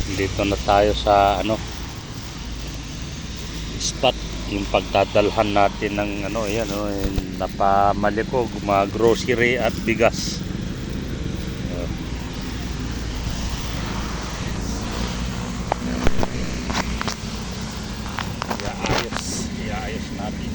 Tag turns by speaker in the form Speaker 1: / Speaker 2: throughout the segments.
Speaker 1: Dito na tayo sa spot yung pagdadalhan natin ng ayan yung napamali ko mga grocery at bigas. Iaayos natin.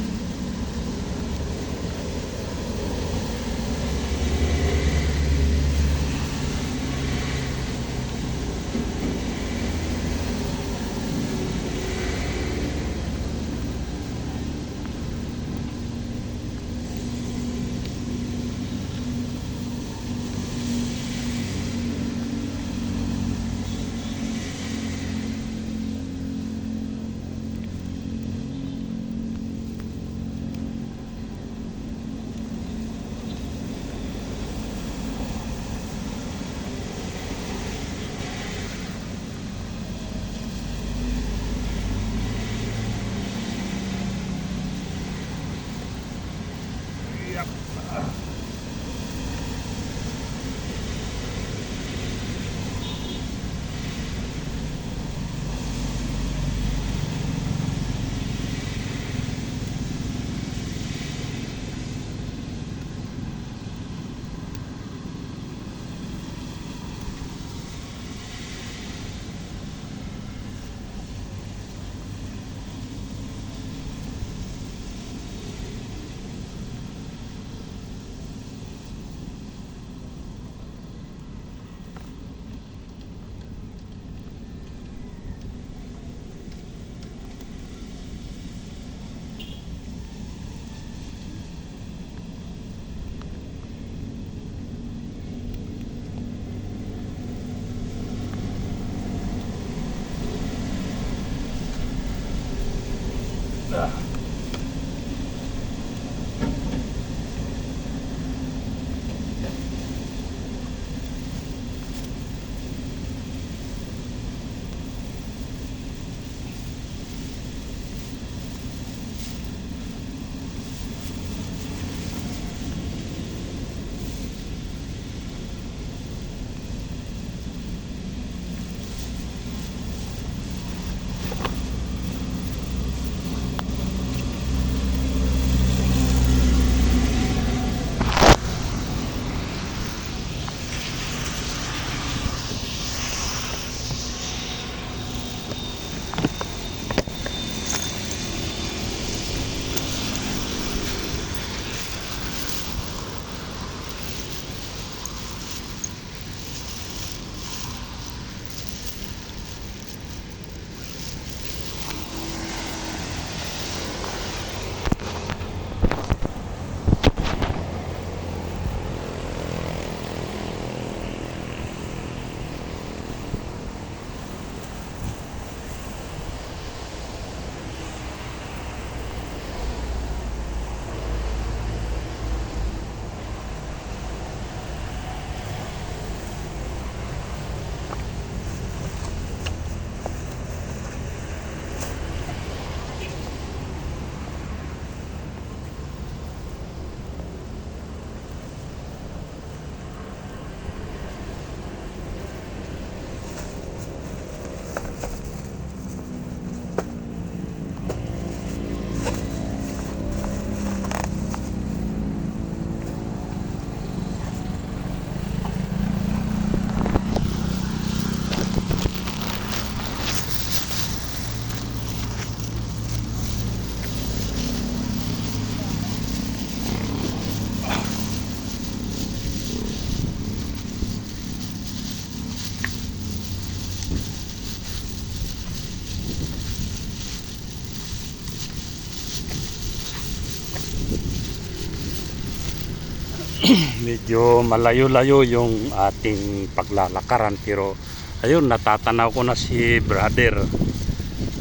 Speaker 1: Medyo malayo-layo yung ating paglalakaran, pero ayun, natatanaw ko na si brother.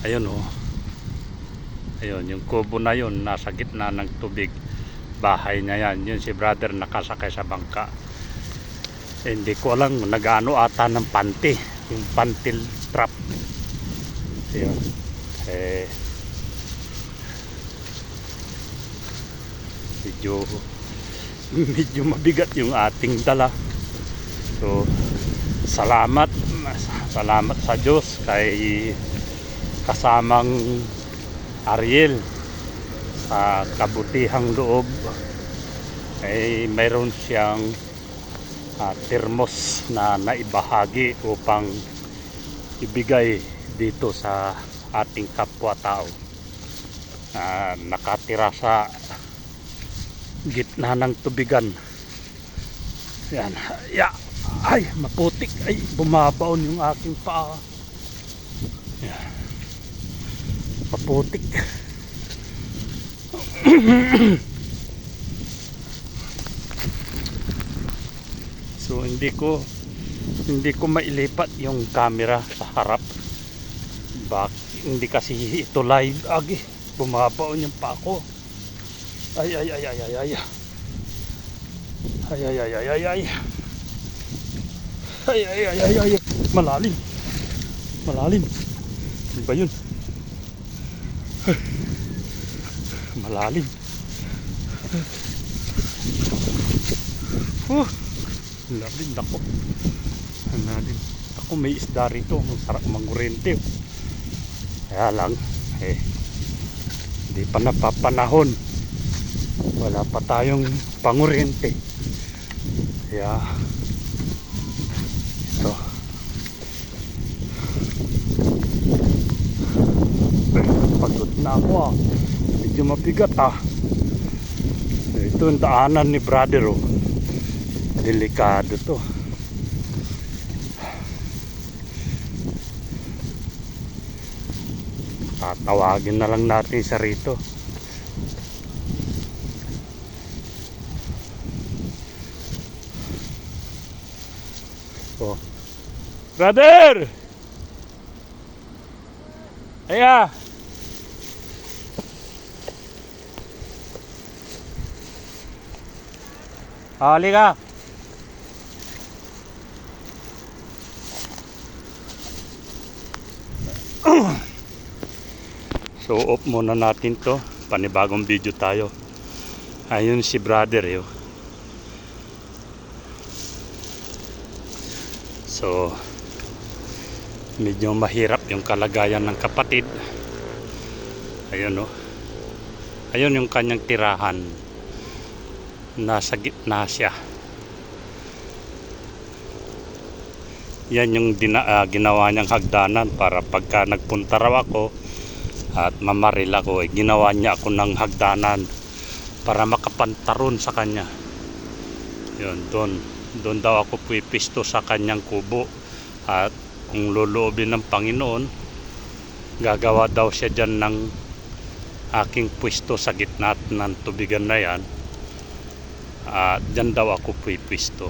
Speaker 1: Ayun ayun yung kubo na yun, nasa gitna ng tubig. Bahay niya yan, yun si brother nakasakay sa bangka. Hindi ko alam, nag-ano ata ng panty, yung panty strap. Ayun, medyo mabigat yung ating dala. So salamat salamat sa Diyos kay kasamang Ariel sa kabutihang loob ay mayroon siyang termos na naibahagi upang ibigay dito sa ating kapwa-tao na nakatira sa gitna ng tubigan. Yan. Ay, maputik. Ay, bumabaon yung aking paa. Yan. Maputik. So hindi ko mailipat yung camera sa harap. Hindi kasi ito live agi. Bumabaon yung paa ko. Ay. Ay. Malalim. Ano ba yun? Malalim. Malalim ako. Malalim. Ako may isda rito. Ang sarap mangurente. Kaya lang, hindi pa napapanahon. Wala pa tayong pangurente. Kaya, ito. Pagod na ako medyo mabigat ito yung daanan ni brother delikado to. Tatawagin na lang natin sa rito. Brother! Aya! Halika! So off muna natin to. Panibagong video tayo. Ayun si brother yun. So medyo mahirap yung kalagayan ng kapatid. Ayun ayun yung kanyang tirahan. Nasa gitna siya. Yan yung ginawa niyang hagdanan para pagka nagpunta raw ako at mamaril ako, ginawa niya ako ng hagdanan para makapantaron sa kanya. Yun, doon daw ako puipisto sa kanyang kubo, at kung loloobin ng Panginoon, gagawa daw siya dyan ng aking pwesto sa gitna ng tubigan na yan, at dyan daw ako puipisto.